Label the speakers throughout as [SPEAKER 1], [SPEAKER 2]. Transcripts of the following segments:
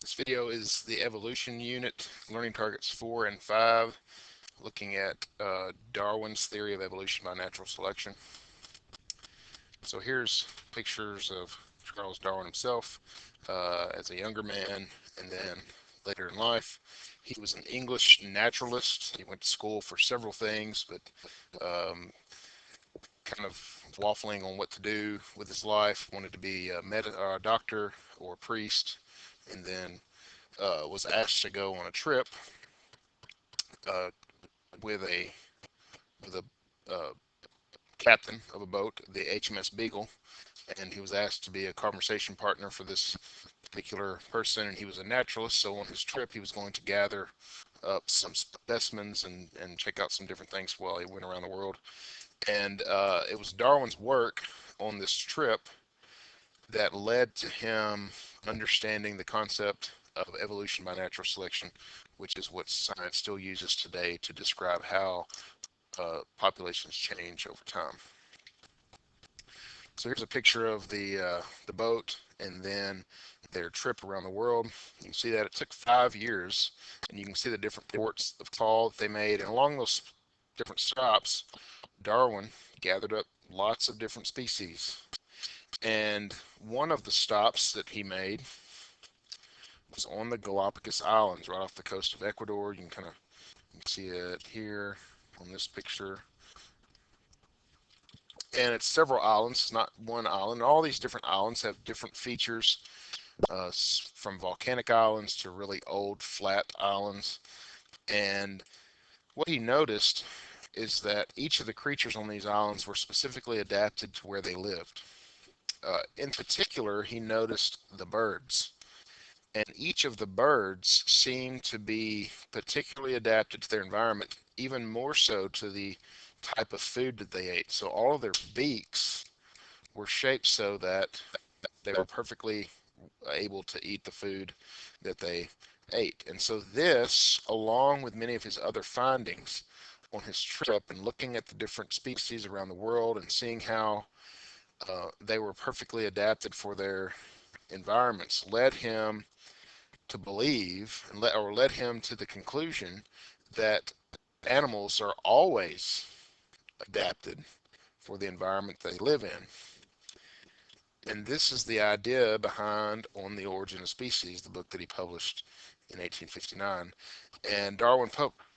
[SPEAKER 1] This video is the evolution unit, learning targets 4 and 5, looking at Darwin's theory of evolution by natural selection. So here's pictures of Charles Darwin himself as a younger man, and then later in life. He was an English naturalist. He went to school for several things, but kind of waffling on what to do with his life. Wanted to be a doctor or a priest, and then was asked to go on a trip uh, with a captain of a boat, the HMS Beagle, and he was asked to be a conversation partner for this particular person, and he was a naturalist, so on his trip he was going to gather up some specimens and check out some different things while he went around the world. And it was Darwin's work on this trip that led to him understanding the concept of evolution by natural selection, which is what science still uses today to describe how populations change over time. So here's a picture of the boat and then their trip around the world. You can see that it took 5 years, and you can see the different ports of call that they made. And along those different stops, Darwin gathered up lots of different species. And one of the stops that he made was on the Galapagos Islands, right off the coast of Ecuador. You can see it here on this picture. And it's several islands, it's not one island. All these different islands have different features, from volcanic islands to really old flat islands. And what he noticed is that each of the creatures on these islands were specifically adapted to where they lived. In particular, he noticed the birds. And each of the birds seemed to be particularly adapted to their environment, even more so to the type of food that they ate. So all of their beaks were shaped so that they were perfectly able to eat the food that they ate. And so this, along with many of his other findings on his trip and looking at the different species around the world and seeing how they were perfectly adapted for their environments, led him to believe, or led him to the conclusion that animals are always adapted for the environment they live in. And this is the idea behind On the Origin of Species, the book that he published in 1859. And Darwin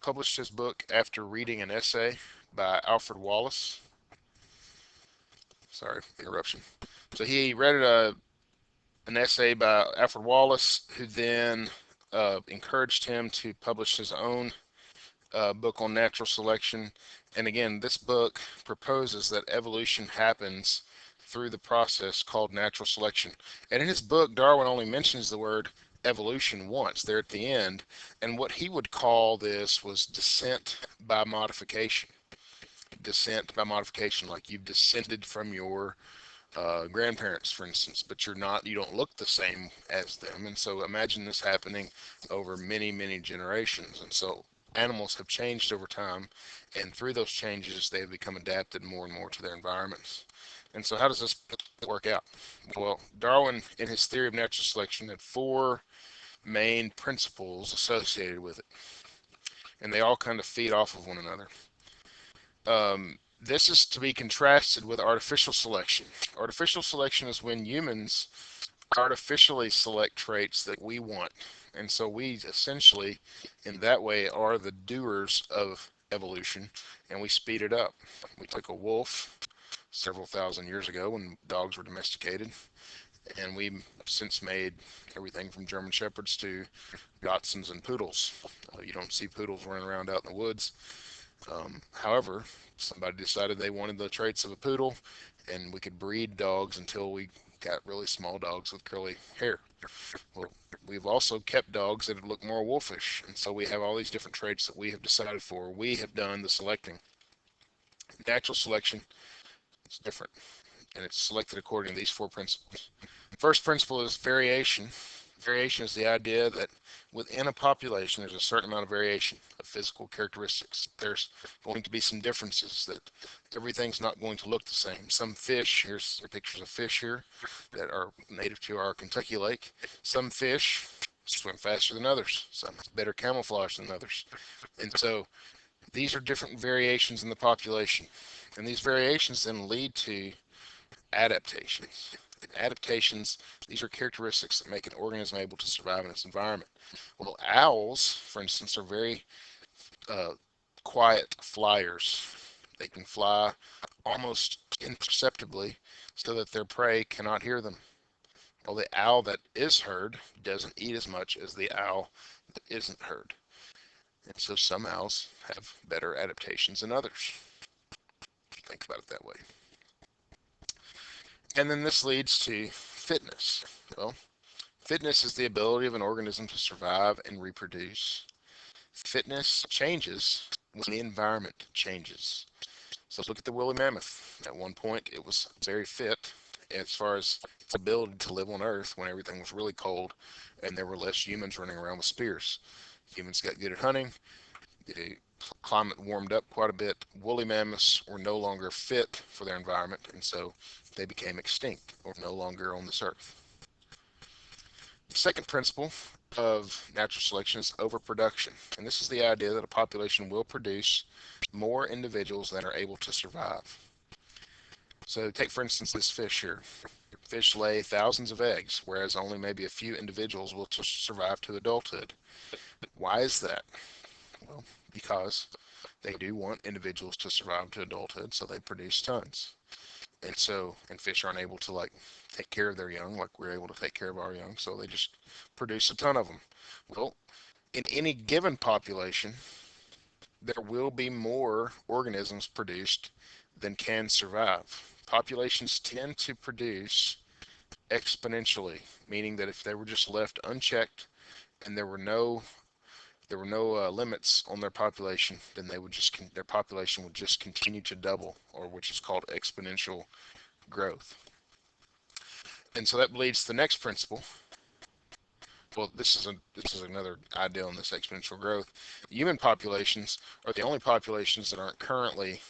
[SPEAKER 1] published his book after reading an essay by Alfred Wallace. Sorry, interruption. So he read an essay by Alfred Wallace, who then encouraged him to publish his own book on natural selection. And again, this book proposes that evolution happens through the process called natural selection. And in his book, Darwin only mentions the word evolution once there at the end, and what he would call this was descent by modification. Descent by modification, like you've descended from your grandparents, for instance, but you don't look the same as them. And so imagine this happening over many, many generations. And so animals have changed over time, and through those changes, they have become adapted more and more to their environments. And so how does this work out? Well, Darwin, in his theory of natural selection, had 4 main principles associated with it, and they all kind of feed off of one another. This is to be contrasted with artificial selection. Artificial selection is when humans artificially select traits that we want. And so we essentially, in that way, are the doers of evolution, and we speed it up. We took a wolf several thousand years ago when dogs were domesticated, and we've since made everything from German Shepherds to Dachshunds and Poodles. You don't see poodles running around out in the woods. However, somebody decided they wanted the traits of a poodle, and we could breed dogs until we got really small dogs with curly hair. Well, we've also kept dogs that look more wolfish, and so we have all these different traits that we have decided for. We have done the selecting. Natural selection is different, and it's selected according to these 4 principles. The first principle is variation. Variation is the idea that within a population there's a certain amount of variation of physical characteristics. There's going to be some differences, that everything's not going to look the same. Some fish, here's pictures of fish here that are native to our Kentucky lake. Some fish swim faster than others. Some have better camouflage than others. And so these are different variations in the population. And these variations then lead to adaptations. Adaptations, these are characteristics that make an organism able to survive in its environment. Well, owls, for instance, are very uh, quiet flyers. They can fly almost imperceptibly so that their prey cannot hear them. Well, the owl that is heard doesn't eat as much as the owl that isn't heard. And so some owls have better adaptations than others. Think about it that way. And then this leads to fitness. Well, fitness is the ability of an organism to survive and reproduce. Fitness changes when the environment changes. So look at the woolly mammoth. At one point, it was very fit as far as its ability to live on Earth when everything was really cold and there were less humans running around with spears. Humans got good at hunting. The climate warmed up quite a bit. Woolly mammoths were no longer fit for their environment, and so they became extinct or no longer on this Earth. The second principle of natural selection is overproduction. And this is the idea that a population will produce more individuals that are able to survive. So take, for instance, this fish here. Fish lay thousands of eggs, whereas only maybe a few individuals will survive to adulthood. Why is that? Well, because they do want individuals to survive to adulthood, so they produce tons. And fish aren't able to like take care of their young like we're able to take care of our young, so they just produce a ton of them. Well, in any given population, there will be more organisms produced than can survive. Populations tend to produce exponentially, meaning that if they were just left unchecked and there were no limits on their population, then their population would just continue to double, or which is called exponential growth. And so that leads to the next principle. Well, this is another idea on this exponential growth. Human populations are the only populations that are currently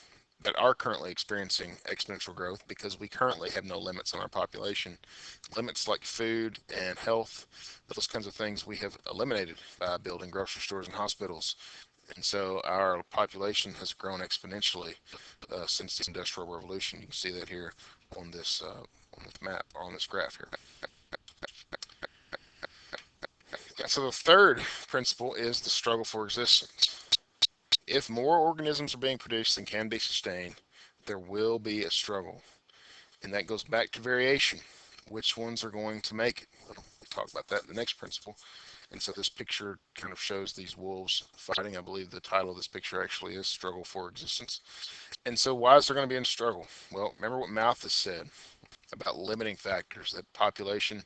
[SPEAKER 1] experiencing exponential growth because we currently have no limits on our population. Limits like food and health, those kinds of things we have eliminated by building grocery stores and hospitals. And so our population has grown exponentially since the Industrial Revolution. You can see that here on this map, or on this graph here. So the third principle is the struggle for existence. If more organisms are being produced than can be sustained, there will be a struggle. And that goes back to variation. Which ones are going to make it? We'll talk about that in the next principle. And so this picture kind of shows these wolves fighting. I believe the title of this picture actually is Struggle for Existence. And so why is there going to be a struggle? Well, remember what Malthus said about limiting factors, that population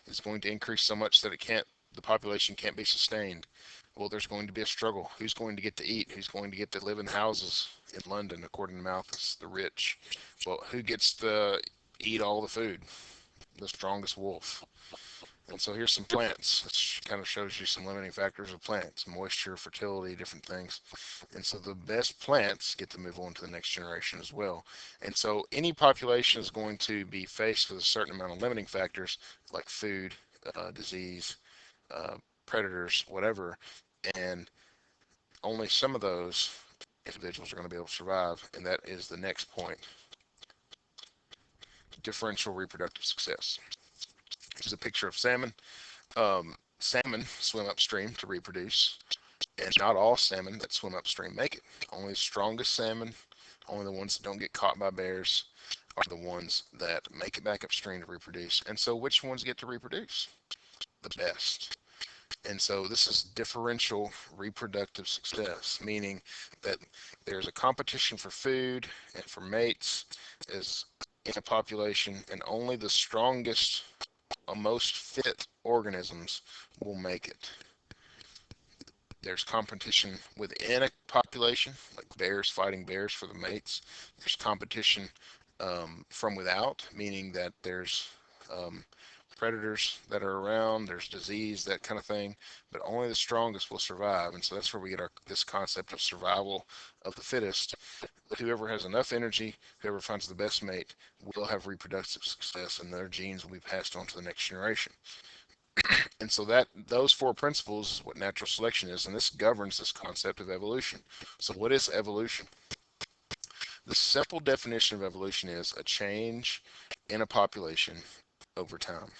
[SPEAKER 1] is going to increase so much that the population can't be sustained. Well, there's going to be a struggle. Who's going to get to eat? Who's going to get to live in houses in London, according to Malthus? The rich. Well, who gets to eat all the food? The strongest wolf. And so here's some plants. This kind of shows you some limiting factors of plants: moisture, fertility, different things. And so the best plants get to move on to the next generation as well. And so any population is going to be faced with a certain amount of limiting factors like food, disease, predators, whatever. And only some of those individuals are going to be able to survive. And that is the next point: differential reproductive success. This is a picture of salmon. Salmon swim upstream to reproduce, and not all salmon that swim upstream make it. Only the strongest salmon, only the ones that don't get caught by bears, are the ones that make it back upstream to reproduce. And so which ones get to reproduce? The best. And so this is differential reproductive success, meaning that there's a competition for food and for mates as in a population, and only the strongest, most fit organisms will make it. There's competition within a population, like bears fighting bears for the mates. There's competition from without, meaning that there's predators that are around, there's disease, that kind of thing, but only the strongest will survive. And so that's where we get this concept of survival of the fittest. Whoever has enough energy, whoever finds the best mate, will have reproductive success, and their genes will be passed on to the next generation. And so those four principles is what natural selection is, and this governs this concept of evolution. So what is evolution? The simple definition of evolution is a change in a population over time.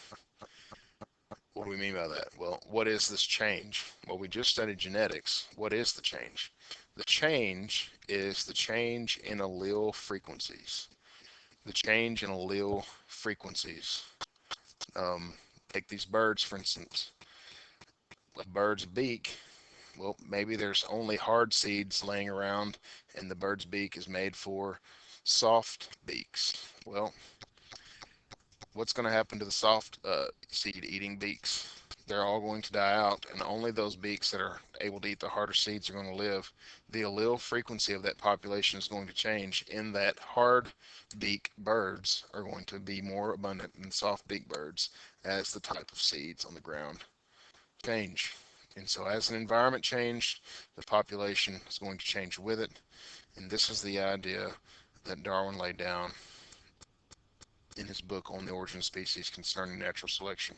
[SPEAKER 1] What do we mean by that? Well, what is this change? Well, we just studied genetics. What is the change? The change is the change in allele frequencies. The change in allele frequencies. Take these birds, for instance. A bird's beak, well, maybe there's only hard seeds laying around and the bird's beak is made for soft beaks. Well, what's going to happen to the soft seed eating beaks? They're all going to die out, and only those beaks that are able to eat the harder seeds are going to live. The allele frequency of that population is going to change in that hard beak birds are going to be more abundant than soft beak birds as the type of seeds on the ground change. And so as an environment changed, the population is going to change with it. And this is the idea that Darwin laid down in his book on the origin of species concerning natural selection.